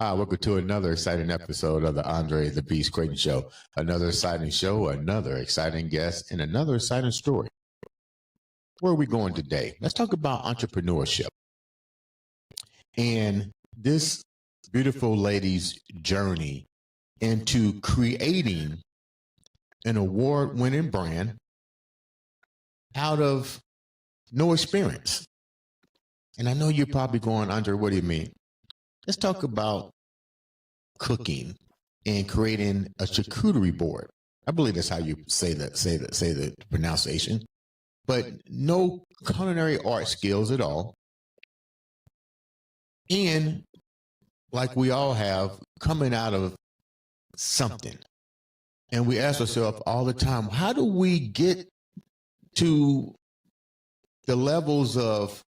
Hi, welcome to another exciting episode of the Andre The Beast Crayton Show. Another exciting show, another exciting guest, and another exciting story. Where are we going today? Let's talk about entrepreneurship. And this beautiful lady's journey into creating an award-winning brand out of no experience. And I know you're probably going, Andre, what do you mean? Let's talk about cooking and creating a charcuterie board. I believe that's how you say the pronunciation. But no culinary art skills at all. And like we all have, coming out of something. And we ask ourselves all the time, how do we get to the levels of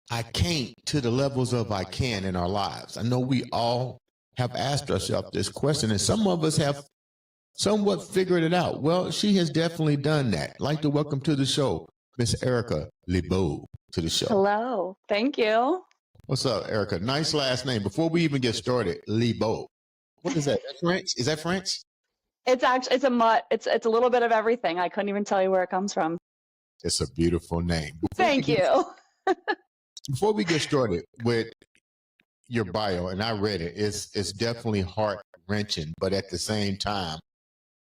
I can't to the levels of I can in our lives? I know we all have asked ourselves this question, and some of us have somewhat figured it out. Well, she has definitely done that. I'd like to welcome to the show, Miss Erika Lebo to the show. Hello. Thank you. What's up, Erika? Nice last name. Before we even get started, Lebo. What is that? French? Is that French? It's actually it's a mutt. It's a little bit of everything. I couldn't even tell you where it comes from. It's a beautiful name. Thank you. Before we get started with your bio, and I read it, it's definitely heart-wrenching, but at the same time,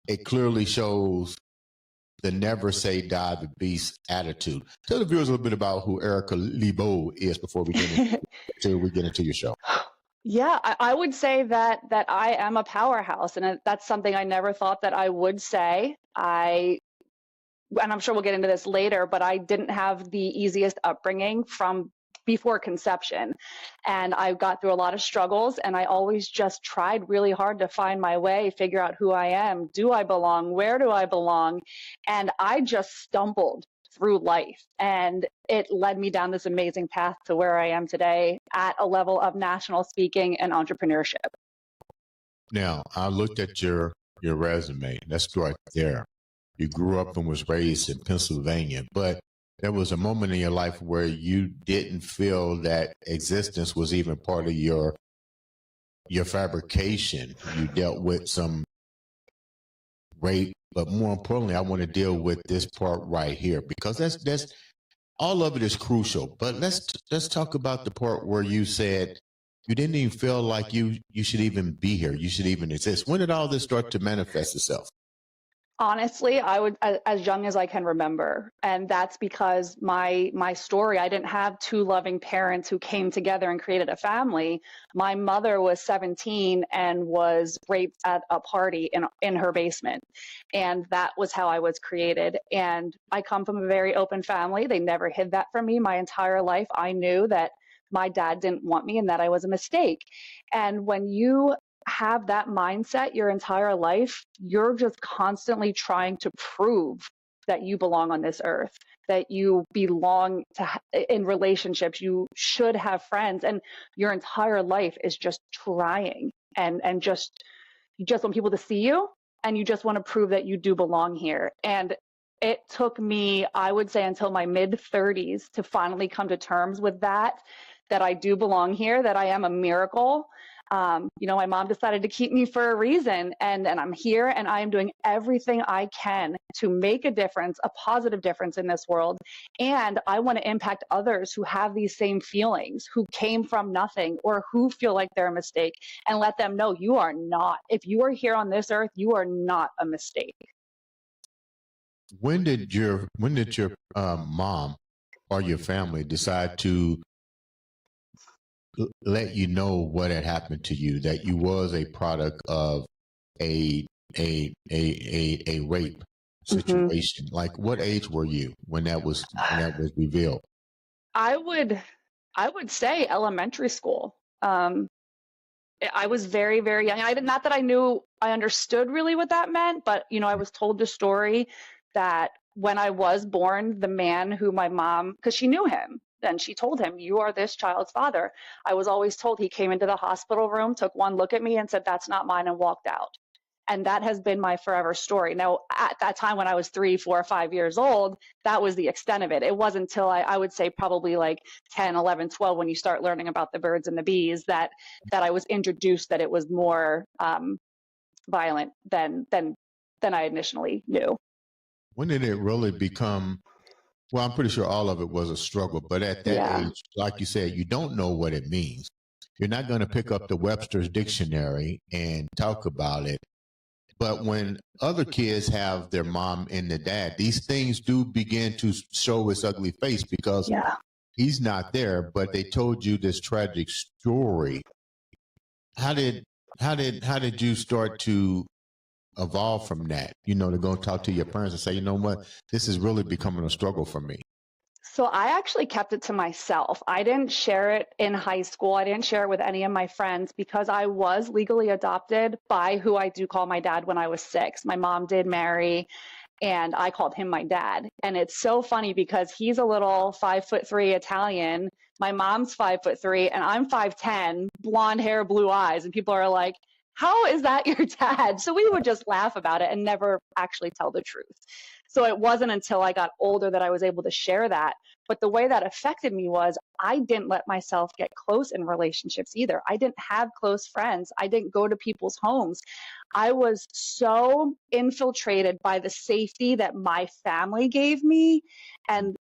it clearly shows the never say die the beast attitude. Tell the viewers a little bit about who Erika Lebo is before we get into your show. Yeah, I would say that I am a powerhouse, and that's something I never thought that I would say. And I'm sure we'll get into this later, but I didn't have the easiest upbringing from before conception. And I got through a lot of struggles, and I always just tried really hard to find my way, figure out who I am. Do I belong? Where do I belong? And I just stumbled through life, and it led me down this amazing path to where I am today at a level of national speaking and entrepreneurship. Now, I looked at your resume. That's right there. You grew up and was raised in Pennsylvania, but there was a moment in your life where you didn't feel that existence was even part of your fabrication. You dealt with some rape, but more importantly, I want to deal with this part right here, because that's all of it is crucial. But let's talk about the part where you said you didn't even feel like you should even be here. You should even exist. When did all this start to manifest itself? Honestly, I would, as young as I can remember. And that's because my story, I didn't have two loving parents who came together and created a family. My mother was 17 and was raped at a party in her basement. And that was how I was created. And I come from a very open family. They never hid that from me my entire life. I knew that my dad didn't want me and that I was a mistake. And when you have that mindset your entire life, you're just constantly trying to prove that you belong on this earth, that you belong in relationships, you should have friends, and your entire life is just trying and just you just want people to see you, and you just want to prove that you do belong here. And it took me, I would say, until my mid-30s to finally come to terms with that I do belong here, that I am a miracle. My mom decided to keep me for a reason, and I'm here, and I am doing everything I can to make a difference, a positive difference in this world. And I want to impact others who have these same feelings, who came from nothing or who feel like they're a mistake, and let them know you are not. If you are here on this earth, you are not a mistake. When did your mom or your family decide to let you know what had happened to you, that you was a product of a rape situation? Mm-hmm. Like, what age were you when that was revealed? I would say elementary school. I was very, very young. Not that I understood really what that meant, but I was told the story that when I was born, the man who my mom, because she knew him, and she told him, "You are this child's father." I was always told he came into the hospital room, took one look at me and said, "That's not mine," and walked out. And that has been my forever story. Now, at that time when I was 3, 4, 5 years old, that was the extent of it. It wasn't until I would say probably like 10, 11, 12, when you start learning about the birds and the bees, that I was introduced that it was more violent than I initially knew. When did it really become? Well, I'm pretty sure all of it was a struggle, but at that age, like you said, you don't know what it means. You're not going to pick up the Webster's dictionary and talk about it. But when other kids have their mom and their dad, these things do begin to show its ugly face, because he's not there, but they told you this tragic story. How did you start to evolve from that, to go talk to your parents and say, you know what, this is really becoming a struggle for me? So I actually kept it to myself. I didn't share it in high school. I didn't share it with any of my friends because I was legally adopted by who I do call my dad when I was 6. My mom did marry, and I called him my dad. And it's so funny because he's a little 5'3" Italian. My mom's 5'3", and I'm 5'10", blonde hair, blue eyes. And people are like, how is that your dad? So we would just laugh about it and never actually tell the truth. So it wasn't until I got older that I was able to share that. But the way that affected me was I didn't let myself get close in relationships either. I didn't have close friends. I didn't go to people's homes. I was so infiltrated by the safety that my family gave me. And,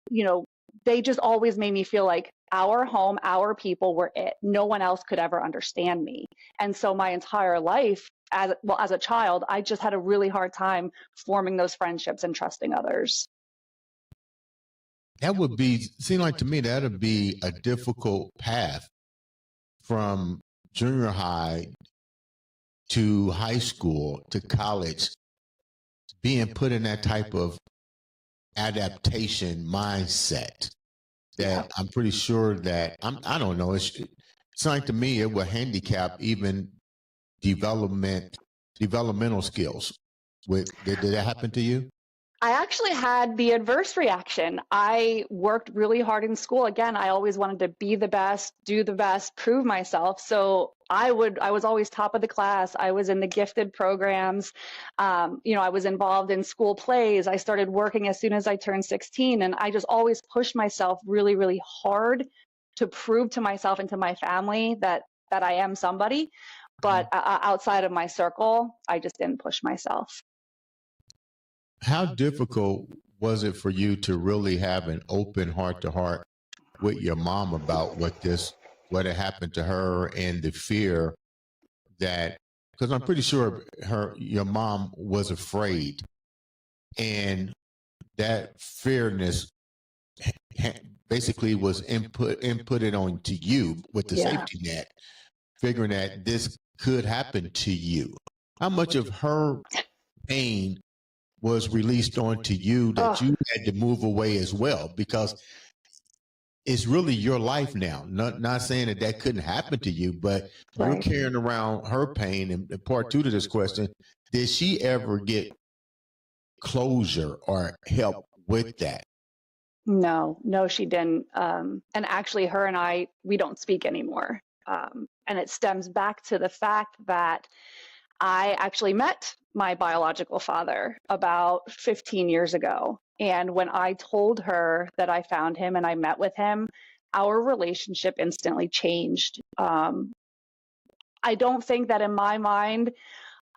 they just always made me feel like our home, our people were it. No one else could ever understand me. And so my entire life, as a child, I just had a really hard time forming those friendships and trusting others. That would seem like to me that would be a difficult path from junior high to high school to college, being put in that type of adaptation mindset that I'm pretty sure that I don't know. It's like to me it will handicap even developmental skills. Did that happen to you? I actually had the adverse reaction. I worked really hard in school. Again, I always wanted to be the best, do the best, prove myself. So I was always top of the class. I was in the gifted programs. I was involved in school plays. I started working as soon as I turned 16. And I just always pushed myself really, really hard to prove to myself and to my family that I am somebody. But outside of my circle, I just didn't push myself. How difficult was it for you to really have an open heart-to-heart with your mom about what had happened to her, and the fear that, because I'm pretty sure your mom was afraid, and that fearness basically was inputted onto you with the safety net, figuring that this could happen to you. How much of her pain was released onto you that you had to move away as well? Because it's really your life now. Not saying that couldn't happen to you, but you're carrying around her pain. And part 2 to this question, did she ever get closure or help with that? No, she didn't. And actually, her and I, we don't speak anymore. And it stems back to the fact that I actually met my biological father about 15 years ago. And when I told her that I found him and I met with him, our relationship instantly changed. I don't think that in my mind,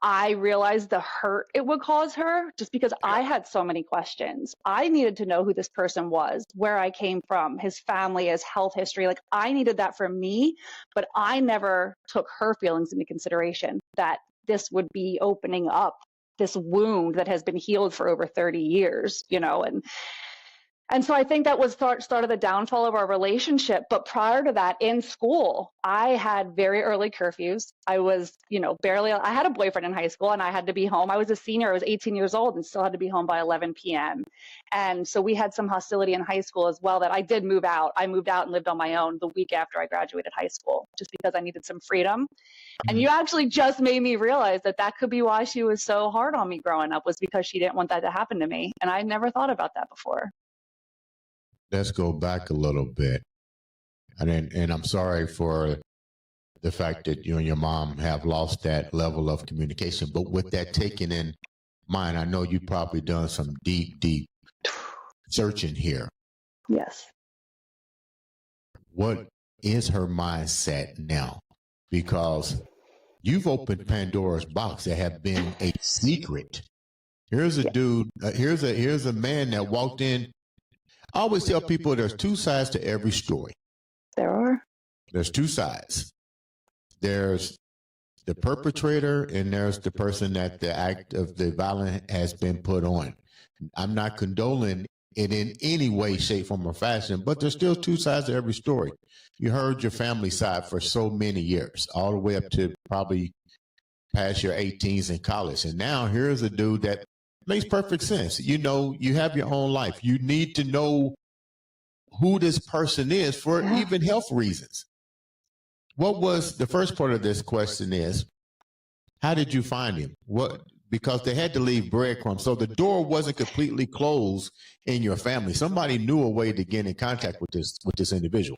I realized the hurt it would cause her, just because I had so many questions. I needed to know who this person was, where I came from, his family, his health history. Like, I needed that for me, but I never took her feelings into consideration, that this would be opening up this wound that has been healed for over 30 years, and so I think that was started the downfall of our relationship. But prior to that, in school, I had very early curfews. I was, I had a boyfriend in high school, and I had to be home. I was a senior. I was 18 years old and still had to be home by 11 p.m. And so we had some hostility in high school as well, that I did move out. I moved out and lived on my own the week after I graduated high school, just because I needed some freedom. And you actually just made me realize that could be why she was so hard on me growing up, was because she didn't want that to happen to me. And I never thought about that before. Let's go back a little bit. And I'm sorry for the fact that you and your mom have lost that level of communication. But with that taken in mind, I know you've probably done some deep searching here. Yes. What is her mindset now? Because you've opened Pandora's box that have been a secret. Here's a dude, here's a man that walked in. I always tell people there's two sides to every story. There are. There's two sides. There's the perpetrator and there's the person that the act of the violence has been put on. I'm not condoning it in any way, shape, form, or fashion, but there's still two sides to every story. You heard your family side for so many years, all the way up to probably past your 18s in college. And now here's a dude that makes perfect sense. You know, you have your own life. You need to know who this person is for even health reasons. What was the first part of this question is, how did you find him? What, because they had to leave breadcrumbs. So the door wasn't completely closed in your family. Somebody knew a way to get in contact with this individual.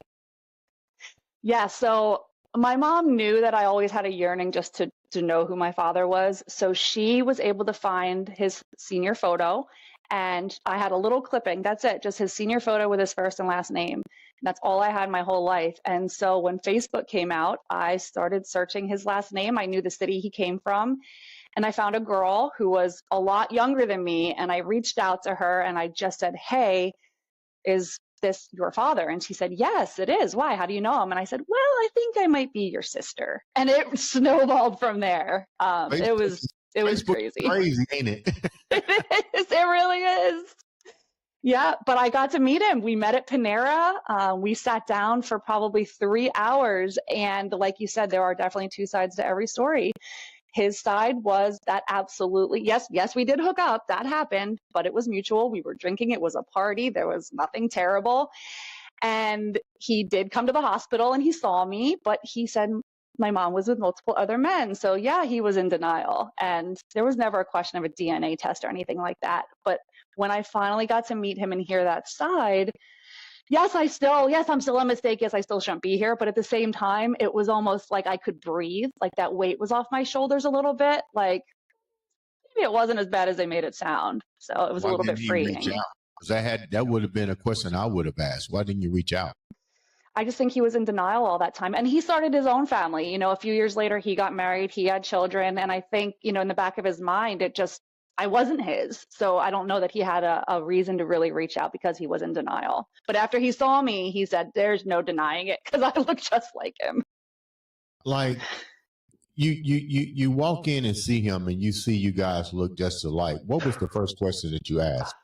Yeah, so my mom knew that I always had a yearning just to know who my father was. So she was able to find his senior photo, and I had a little clipping. That's it, just his senior photo with his first and last name. That's all I had my whole life. And so when Facebook came out, I started searching his last name. I knew the city he came from. And I found a girl who was a lot younger than me. And I reached out to her and I just said, hey, is this your father? And she said, yes, it is. Why? How do you know him? And I said, well, I think I might be your sister. And it snowballed from there. It was crazy. Crazy, ain't it? It is. It really is. Yeah, but I got to meet him. We met at Panera. We sat down for probably 3 hours. And like you said, there are definitely two sides to every story. His side was that absolutely, yes, we did hook up. That happened, but it was mutual. We were drinking. It was a party. There was nothing terrible. And he did come to the hospital and he saw me, but he said my mom was with multiple other men. So yeah, he was in denial. And there was never a question of a DNA test or anything like that. But when I finally got to meet him and hear that side, yes, I'm still a mistake. Yes, I still shouldn't be here. But at the same time, it was almost like I could breathe, like that weight was off my shoulders a little bit. Like maybe it wasn't as bad as they made it sound. So it was a little bit freeing. Because that would have been a question I would have asked. Why didn't you reach out? I just think he was in denial all that time. And he started his own family. You know, a few years later, he got married, he had children. And I think, you know, in the back of his mind, I wasn't his. So I don't know that he had a reason to really reach out because he was in denial. But after he saw me, he said, there's no denying it because I look just like him. Like you walk in and see him and you see you guys look just alike. What was the first question that you asked?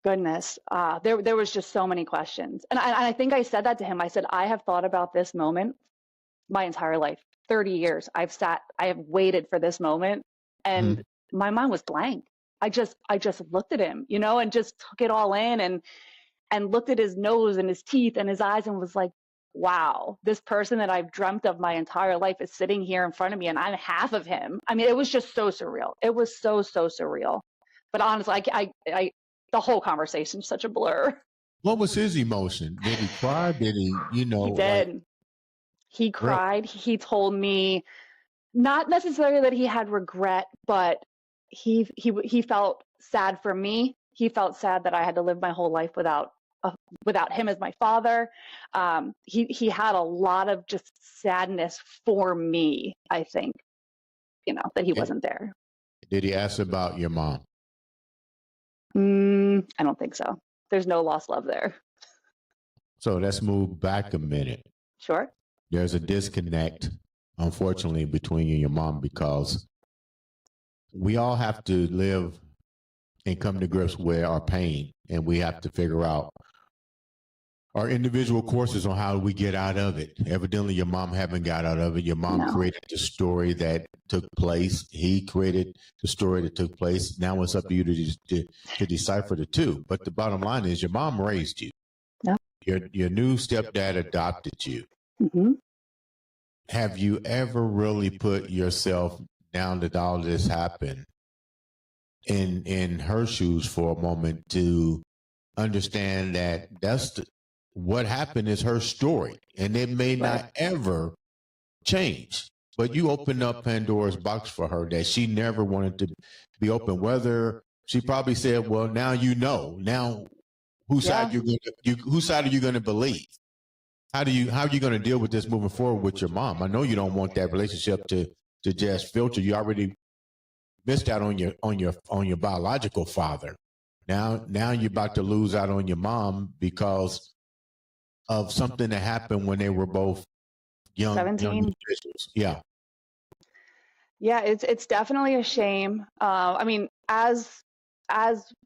Goodness, there was just so many questions. And I think I said that to him. I said, I have thought about this moment my entire life, 30 years. I have waited for this moment. And my mind was blank. I just looked at him, you know, and just took it all in and looked at his nose and his teeth and his eyes and was like, wow, this person that I've dreamt of my entire life is sitting here in front of me and I'm half of him. I mean, it was just so surreal. It was so surreal. But honestly, the whole conversation is such a blur. What was his emotion? Did he cry? Did he, you know? He did. He cried. He told me not necessarily that he had regret, but he felt sad for me. He felt sad that I had to live my whole life without him as my father. He had a lot of just sadness for me, I think, you know, that he wasn't there. Did he ask about your mom? I don't think so. There's no lost love there. So let's move back a minute. Sure. There's a disconnect, unfortunately, between you and your mom because we all have to live and come to grips with our pain, and we have to figure out our individual courses on how we get out of it. Evidently, your mom haven't got out of it. Your mom created the story that took place. He created the story that took place. Now it's up to you to decipher the two. But the bottom line is your mom raised you. Yeah. Your new stepdad adopted you. Mm-hmm. Have you ever really put yourself down that all this happened in her shoes for a moment to understand that what happened is her story, and it may not ever change. But you opened up Pandora's box for her that she never wanted to be open. Whether she probably said, "Well, now you know. Now, whose side whose side are you going to believe? How are you going to deal with this moving forward with your mom? I know you don't want that relationship to just filter. You already missed out on your biological father. Now you're about to lose out on your mom because of something that happened when they were both young 17. individuals. Yeah. Yeah, it's definitely a shame. I mean, as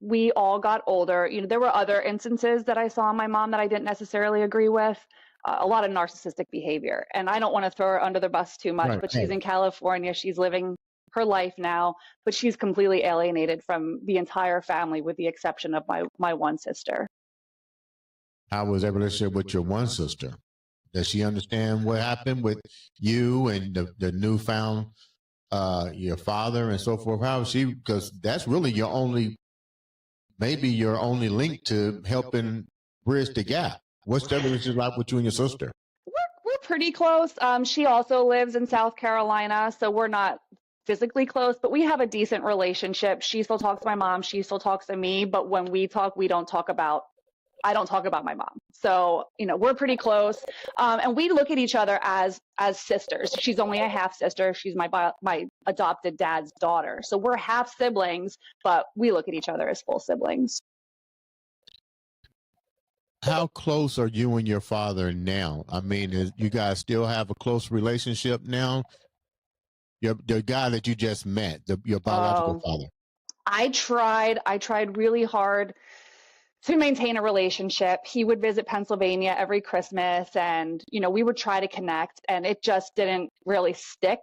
we all got older, there were other instances that I saw in my mom that I didn't necessarily agree with. A lot of narcissistic behavior, and I don't want to throw her under the bus too much. Right. But she's in California. She's living her life now, but she's completely alienated from the entire family, with the exception of my one sister. How was that relationship with your one sister? Does she understand what happened with you and the newfound your father and so forth? How is she? Because that's really maybe your only link to helping bridge the gap. What's that relationship like with you and your sister? We're pretty close. She also lives in South Carolina, so we're not physically close, but we have a decent relationship. She still talks to my mom. She still talks to me. But when we talk, I don't talk about my mom. So, we're pretty close. And we look at each other as sisters. She's only a half sister. She's my adopted dad's daughter. So we're half siblings, but we look at each other as full siblings. How close are you and your father now? I mean, you guys still have a close relationship now? The guy that you just met, your biological father. I tried really hard to maintain a relationship. He would visit Pennsylvania every Christmas, and we would try to connect, and it just didn't really stick.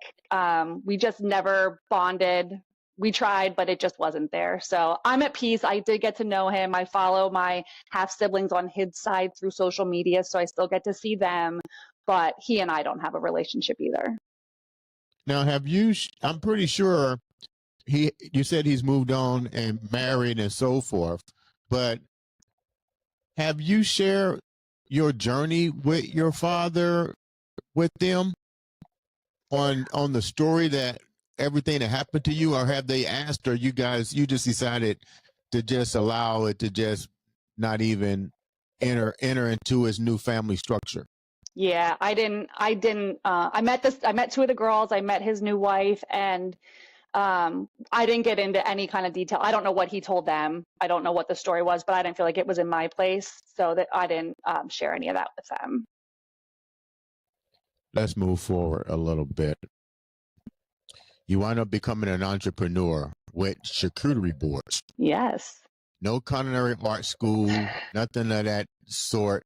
We just never bonded. We tried, but it just wasn't there. So I'm at peace. I did get to know him. I follow my half siblings on his side through social media, so I still get to see them, but he and I don't have a relationship either. Now, I'm pretty sure you said he's moved on and married and so forth, but have you shared your journey with your father with them on the story that everything that happened to you, or have they asked, or you just decided to just allow it to just not even enter into his new family structure? Yeah, I didn't. I met two of the girls. I met his new wife, and I didn't get into any kind of detail. I don't know what he told them. I don't know what the story was, but I didn't feel like it was in my place, so that I didn't share any of that with them. Let's move forward a little bit. You wind up becoming an entrepreneur with charcuterie boards. Yes. No culinary art school, nothing of that sort.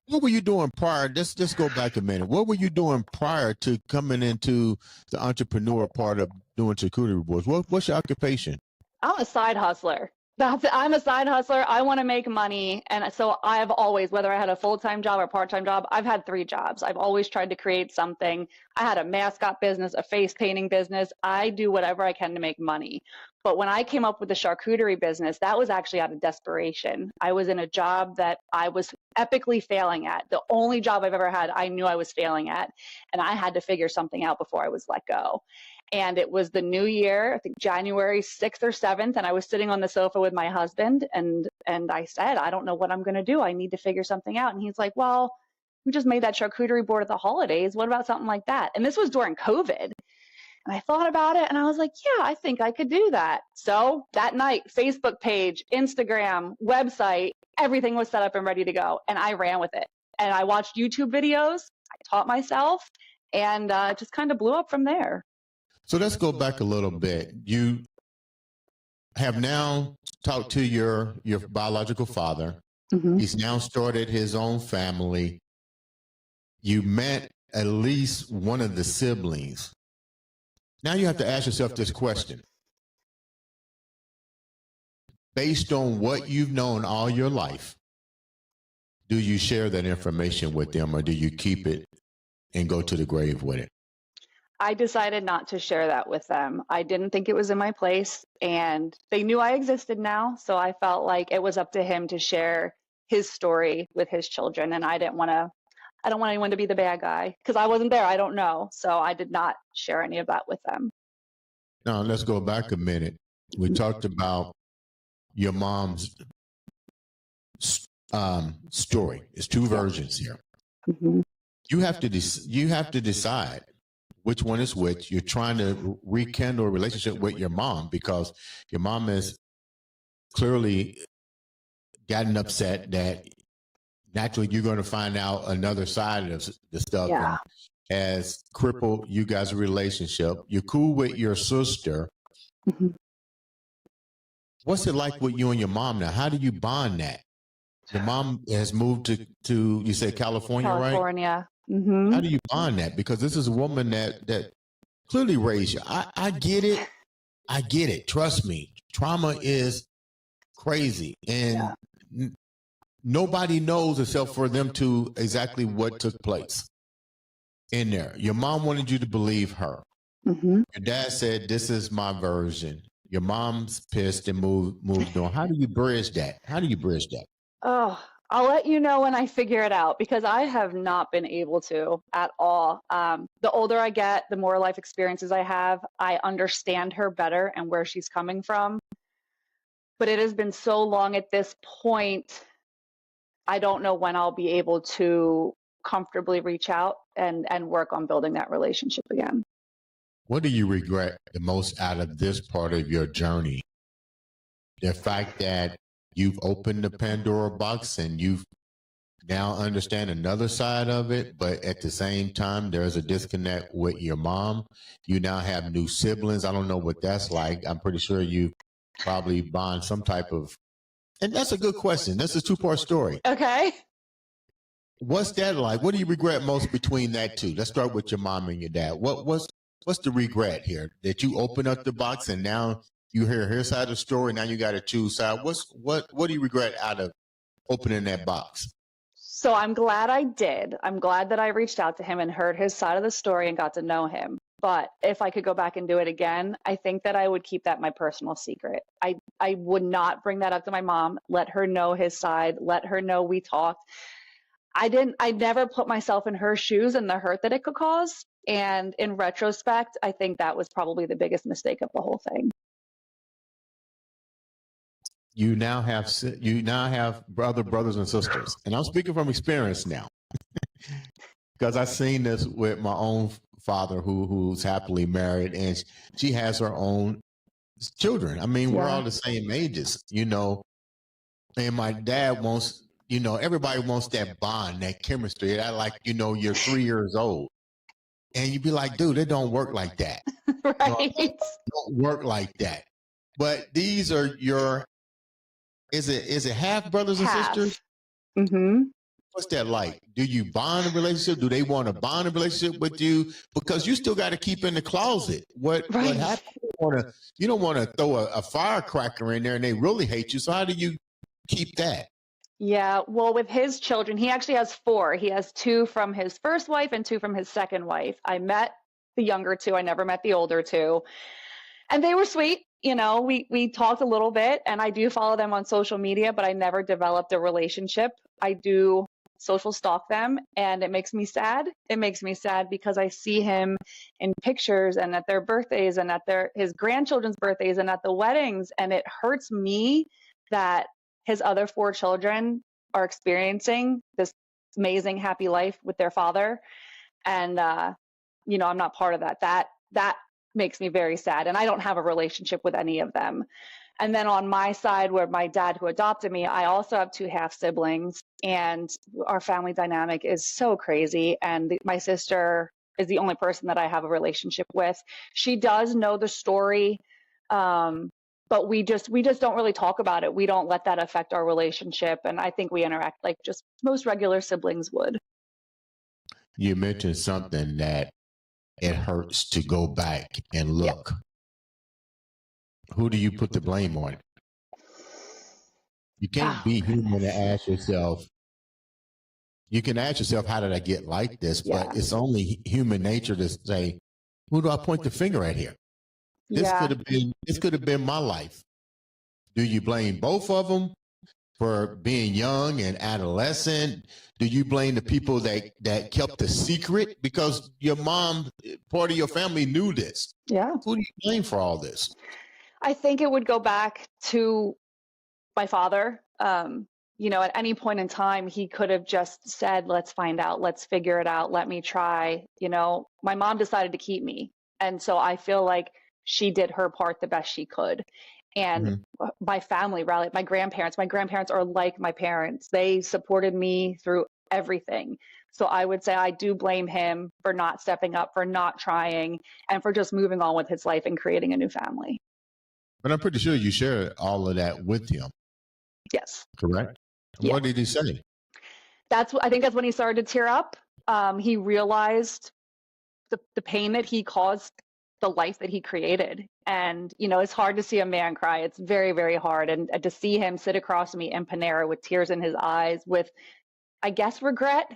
What were you doing prior? Let's just go back a minute. What were you doing prior to coming into the entrepreneur part of doing charcuterie boards? What's your occupation? I'm a side hustler. I'm a side hustler. I want to make money. And so I've always, whether I had a full-time job or part-time job, I've had 3 jobs. I've always tried to create something. I had a mascot business, a face painting business. I do whatever I can to make money. But when I came up with the charcuterie business, that was actually out of desperation. I was in a job that I was epically failing at. The only job I've ever had, I knew I was failing at. And I had to figure something out before I was let go. And it was the new year, I think January 6th or 7th, and I was sitting on the sofa with my husband, and I said, I don't know what I'm going to do. I need to figure something out. And he's like, well, we just made that charcuterie board at the holidays. What about something like that? And this was during COVID. And I thought about it, and I was like, yeah, I think I could do that. So that night, Facebook page, Instagram, website, everything was set up and ready to go. And I ran with it. And I watched YouTube videos. I taught myself, and it just kind of blew up from there. So let's go back a little bit. You have now talked to your biological father. Mm-hmm. He's now started his own family. You met at least one of the siblings. Now you have to ask yourself this question. Based on what you've known all your life, do you share that information with them, or do you keep it and go to the grave with it? I decided not to share that with them. I didn't think it was in my place, and they knew I existed now. So I felt like it was up to him to share his story with his children, and I don't want anyone to be the bad guy because I wasn't there. I don't know. So I did not share any of that with them. Now, let's go back a minute. We talked about your mom's story. It's two versions here. Mm-hmm. You have to decide which one is which. You're trying to rekindle a relationship with your mom because your mom has clearly gotten upset that naturally you're going to find out another side of the stuff Yeah. and has crippled you guys' relationship. You're cool with your sister. Mm-hmm. What's it like with you and your mom now? How do you bond that? Your mom has moved to you say California, right? California. Mm-hmm. How do you bond that? Because this is a woman that clearly raised you. I get it. I get it. Trust me. Trauma is crazy. And nobody knows except for them to exactly what took place in there. Your mom wanted you to believe her. Mm-hmm. Your dad said, this is my version. Your mom's pissed and moved on. How do you bridge that? How do you bridge that? Oh, I'll let you know when I figure it out because I have not been able to at all. The older I get, the more life experiences I have, I understand her better and where she's coming from. But it has been so long at this point, I don't know when I'll be able to comfortably reach out and work on building that relationship again. What do you regret the most out of this part of your journey? The fact that you've opened the Pandora box and you've now understand another side of it, but at the same time, there's a disconnect with your mom. You now have new siblings. I don't know what that's like. I'm pretty sure you probably bond some type of, and that's a good question. That's a two-part story. Okay. What's that like? What do you regret most between that two? Let's start with your mom and your dad. What's the regret here? That you open up the box and now you hear her side of the story. Now you got to choose side. What do you regret out of opening that box? So I'm glad I did. I'm glad that I reached out to him and heard his side of the story and got to know him. But if I could go back and do it again, I think that I would keep that my personal secret. I would not bring that up to my mom, let her know his side, let her know we talked. I never put myself in her shoes and the hurt that it could cause. And in retrospect, I think that was probably the biggest mistake of the whole thing. You now have brothers and sisters, and I'm speaking from experience now because I've seen this with my own father who's happily married, and she has her own children. I mean, we're all the same ages, and my dad wants, everybody wants that bond, that chemistry. That like, you're 3 years old and you'd be like, dude, it don't work like that. Right. It don't work like that. But these are your, is it half brothers and sisters? Mm-hmm. What's that like? Do you bond a relationship? Do they want to bond a relationship with you? Because you still got to keep in the closet. What happens? You don't want to throw a firecracker in there and they really hate you. So how do you keep that? Yeah, well, with his children, he actually has 4. He has 2 from his first wife and 2 from his second wife. I met the younger 2. I never met the older 2. And they were sweet. We talked a little bit, and I do follow them on social media, but I never developed a relationship. I do social stalk them, and it makes me sad. It makes me sad because I see him in pictures and at their birthdays and at his grandchildren's birthdays and at the weddings, and it hurts me that his other 4 children are experiencing this amazing, happy life with their father. And, I'm not part of that. That makes me very sad. And I don't have a relationship with any of them. And then on my side, where my dad who adopted me, I also have 2 half siblings, and our family dynamic is so crazy. And my sister is the only person that I have a relationship with. She does know the story. But we just don't really talk about it. We don't let that affect our relationship. And I think we interact like just most regular siblings would. You mentioned something that it hurts to go back and look. Yep. Who do you put the blame on? You can't be human to ask yourself. You can ask yourself, how did I get like this? But it's only human nature to say, who do I point the finger at here? This could have been my life. Do you blame both of them? for being young and adolescent? Do you blame the people that kept the secret? Because your mom, part of your family knew this. Yeah. Who do you blame for all this? I think it would go back to my father. At any point in time, he could have just said, let's find out, let's figure it out, let me try. My mom decided to keep me. And so I feel like she did her part the best she could. And my family rallied, my grandparents are like my parents. They supported me through everything. So I would say I do blame him for not stepping up, for not trying, and for just moving on with his life and creating a new family. But I'm pretty sure you shared all of that with him. Yes. Correct? Yeah. What did he say? I think that's when he started to tear up. He realized the pain that he caused the life that he created. And, it's hard to see a man cry. It's very, very hard. And to see him sit across from me in Panera with tears in his eyes with, I guess, regret.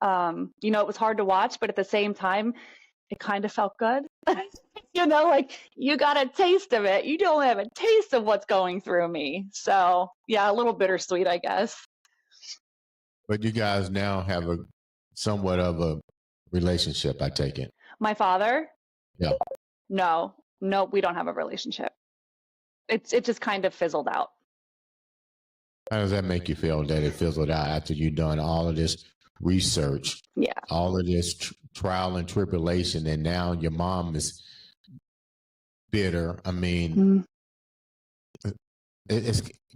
It was hard to watch, but at the same time, it kind of felt good. Like you got a taste of it. You don't have a taste of what's going through me. So yeah, a little bittersweet, I guess. But you guys now have a somewhat of a relationship, I take it. My father? Yeah. No, we don't have a relationship. It just kind of fizzled out. How does that make you feel that it fizzled out after you've done all of this research? Yeah. All of this trial and tribulation, and now your mom is bitter. I mean,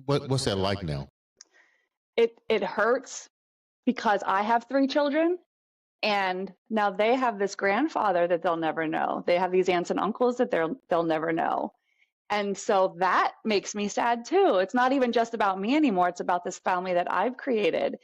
what's that like now? It hurts because I have 3 children. And now they have this grandfather that they'll never know. They have these aunts and uncles that they'll never know. And so that makes me sad too. It's not even just about me anymore. It's about this family that I've created.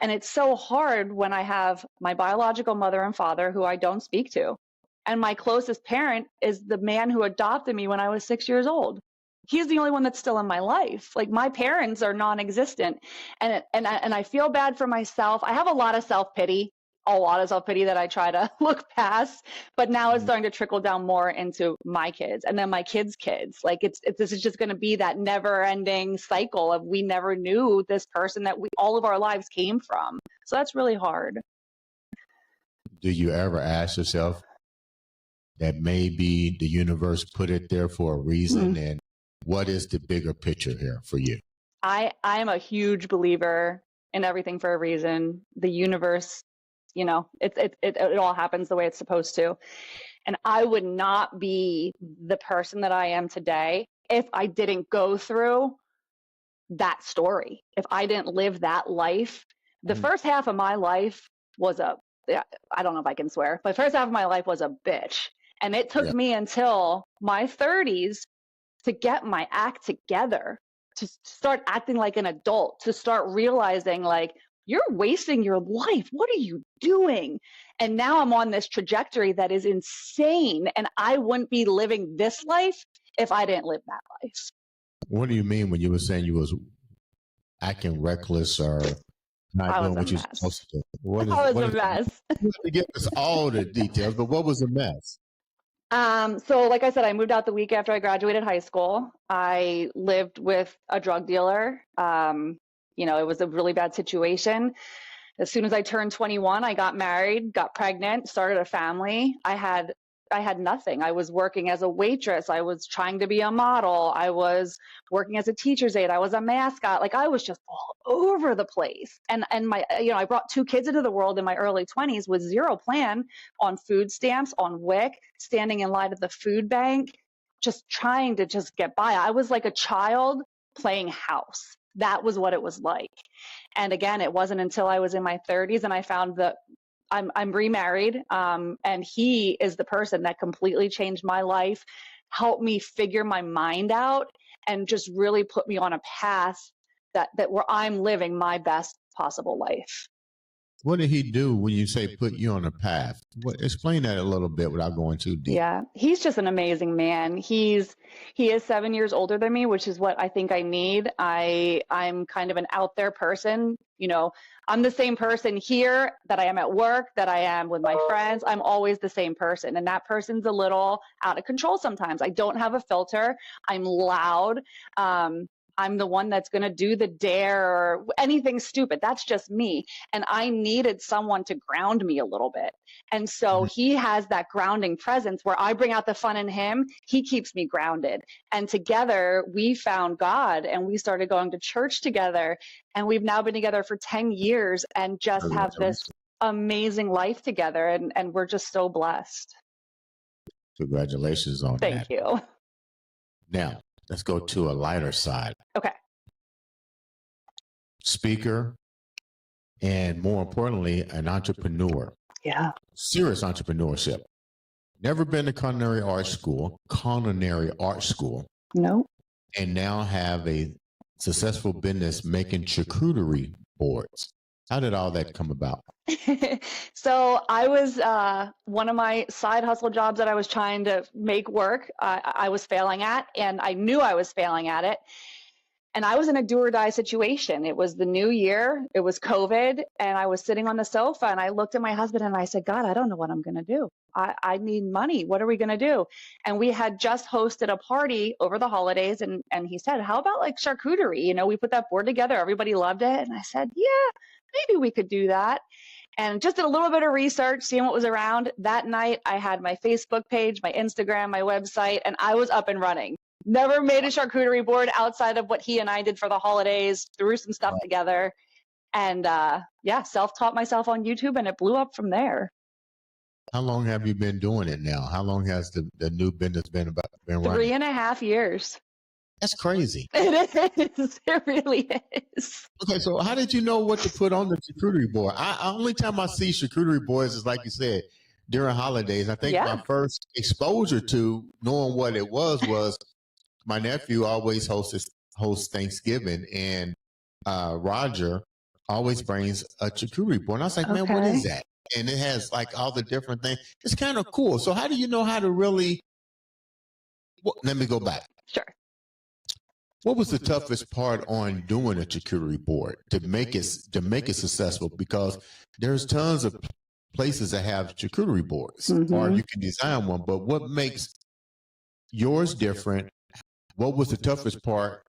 And it's so hard when I have my biological mother and father who I don't speak to. And my closest parent is the man who adopted me when I was 6 years old. He's the only one that's still in my life. Like my parents are non-existent. And I feel bad for myself. I have a lot of self-pity that I try to look past, but now it's starting to trickle down more into my kids and then my kids' kids. Like this is just going to be that never ending cycle of we never knew this person that all of our lives came from. So that's really hard. Do you ever ask yourself that maybe the universe put it there for a reason? And what is the bigger picture here for you? I am a huge believer in everything for a reason. The universe, it all happens the way it's supposed to. And I would not be the person that I am today if I didn't go through that story, if I didn't live that life. The first half of my life was I don't know if I can swear, but first half of my life was a bitch. And it took me until my 30s to get my act together, to start acting like an adult, to start realizing like, you're wasting your life. What are you doing? And now I'm on this trajectory that is insane. And I wouldn't be living this life if I didn't live that life. What do you mean when you were saying you was acting reckless or not doing what you're supposed to do? I was a mess. You have to give us all the details, but what was a mess? So like I said, I moved out the week after I graduated high school. I lived with a drug dealer. It was a really bad situation. As soon as I turned 21, I got married, got pregnant, started a family. I had nothing. I was working as a waitress. I was trying to be a model. I was working as a teacher's aide. I was a mascot. Like I was just all over the place. And I brought 2 kids into the world in my early 20s with zero plan, on food stamps, on WIC, standing in line at the food bank, just trying to just get by. I was like a child playing house. That was what it was like. And again, it wasn't until I was in my 30s and I found that I'm remarried, and he is the person that completely changed my life, helped me figure my mind out, and just really put me on a path that where I'm living my best possible life. What did he do when you say put you on a path? Explain that a little bit without going too deep. Yeah, he's just an amazing man. He is 7 years older than me, which is what I think I need. I'm kind of an out there person. I'm the same person here that I am at work, that I am with my friends. I'm always the same person. And that person's a little out of control sometimes. I don't have a filter. I'm loud. I'm the one that's going to do the dare or anything stupid. That's just me. And I needed someone to ground me a little bit. And so he has that grounding presence where I bring out the fun in him. He keeps me grounded. And together we found God and we started going to church together. And we've now been together for 10 years and just have this amazing life together. And we're just so blessed. Congratulations on that. Thank you. Now, let's go to a lighter side. Okay. Speaker, and more importantly, an entrepreneur. Yeah. Serious entrepreneurship. Never been to culinary art school. No. And now have a successful business making charcuterie boards. How did all that come about? So I was, one of my side hustle jobs that I was trying to make work, I was failing at, and I knew I was failing at it. And I was in a do or die situation. It was the new year, it was COVID, and I was sitting on the sofa and I looked at my husband and I said, God, I don't know what I'm going to do. I need money. What are we going to do? And we had just hosted a party over the holidays. And he said, how about like charcuterie? You know, we put that board together. Everybody loved it. And I said, yeah, maybe we could do that. And just did a little bit of research, seeing what was around. That night, I had my Facebook page, my Instagram, my website, and I was up and running. Never made a charcuterie board outside of what he and I did for the holidays, threw some stuff together. And self-taught myself on YouTube, and it blew up from there. How long have you been doing it now? How long has the new business been running? 3.5 years. That's crazy. It is. It really is. Okay, so how did you know what to put on the charcuterie board? Only time I see charcuterie boards is, like you said, during holidays. I think my first exposure to knowing what it was my nephew always hosts Thanksgiving, and Roger always brings a charcuterie board. And I was like, man, what is that? And it has like all the different things. It's kind of cool. So how do you know how to really, let me go back. Sure. What was the toughest part on doing a charcuterie board to make it successful? Because there's tons of places that have charcuterie boards, or you can design one, but what makes yours different? What was the toughest part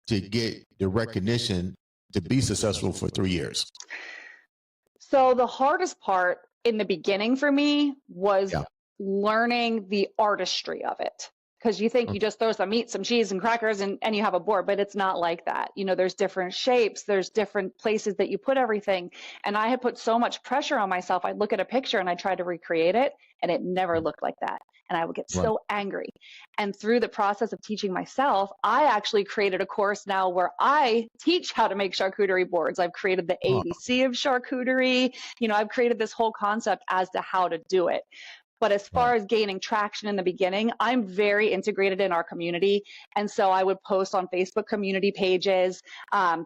to get the recognition to be successful for 3 years? So the hardest part in the beginning for me was learning the artistry of it. Because you think you just throw some meat, some cheese, and crackers, and you have a board, but it's not like that. You know, there's different shapes, there's different places that you put everything. And I had put so much pressure on myself. I'd look at a picture and I tried to recreate it, and it never looked like that. And I would get so angry. And through the process of teaching myself, I actually created a course now where I teach how to make charcuterie boards. I've created the ABC of charcuterie. You know, I've created this whole concept as to how to do it. But as far as gaining traction in the beginning, I'm very integrated in our community. And so I would post on Facebook community pages,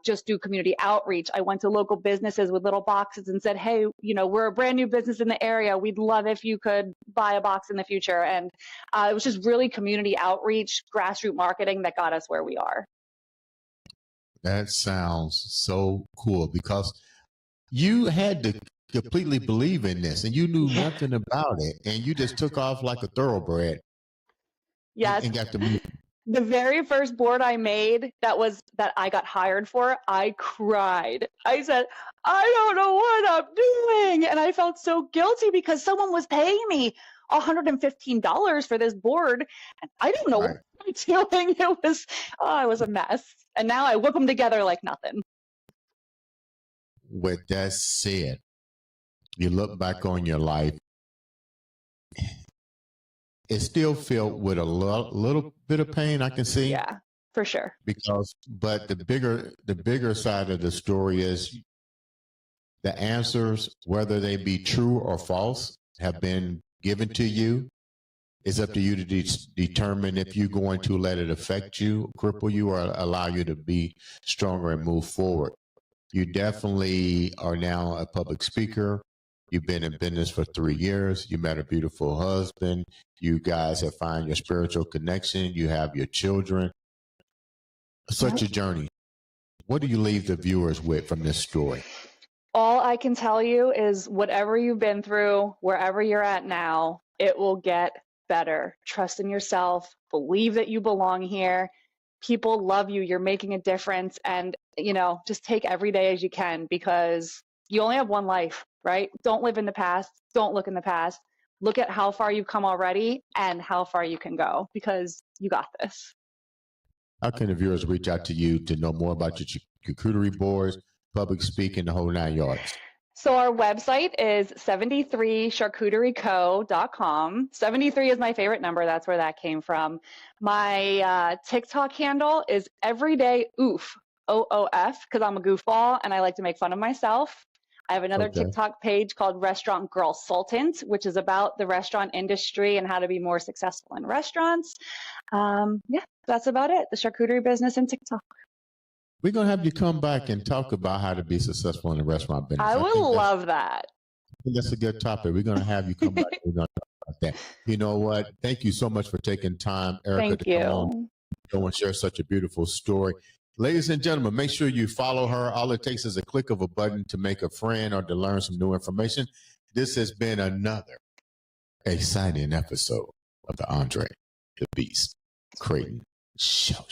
just do community outreach. I went to local businesses with little boxes and said, hey, you know, we're a brand new business in the area. We'd love if you could buy a box in the future. And it was just really community outreach, grassroots marketing that got us where we are. That sounds so cool, because you had to completely believe in this and you knew nothing about it, and you just took off like a thoroughbred. Yes. And got to move. The very first board I made that I got hired for, I cried. I said, I don't know what I'm doing. And I felt so guilty because someone was paying me $115 for this board. And I don't know what I'm doing. It was a mess. And now I whip them together like nothing. With that said, you look back on your life, it's still filled with a little bit of pain, I can see. Yeah, for sure. But the bigger side of the story is the answers, whether they be true or false, have been given to you. It's up to you to determine if you're going to let it affect you, cripple you, or allow you to be stronger and move forward. You definitely are now a public speaker. You've been in business for 3 years. You met a beautiful husband. You guys have found your spiritual connection. You have your children. Such a journey. What do you leave the viewers with from this story? All I can tell you is whatever you've been through, wherever you're at now, it will get better. Trust in yourself. Believe that you belong here. people love you. You're making a difference. And, you know, just take every day as you can, because you only have one life, right? Don't live in the past. Don't look in the past. Look at how far you've come already and how far you can go, because you got this. How can the viewers reach out to you to know more about your charcuterie boards, public speaking, the whole 9 yards? So our website is 73charcuterieco.com. 73 is my favorite number. That's where that came from. My TikTok handle is everydayoof, OOF, because I'm a goofball and I like to make fun of myself. I have another TikTok page called Restaurant Girl Sultant, which is about the restaurant industry and how to be more successful in restaurants. Yeah, that's about it. The charcuterie business and TikTok. We're going to have you come back and talk about how to be successful in the restaurant business. I would love that. I think that's a good topic. We're going to have you come back. We're going to talk about that. You know what? Thank you so much for taking time, Erika, to come on and share such a beautiful story. Ladies and gentlemen, make sure you follow her. All it takes is a click of a button to make a friend or to learn some new information. This has been another exciting episode of the Andre The Beast Crayton Show.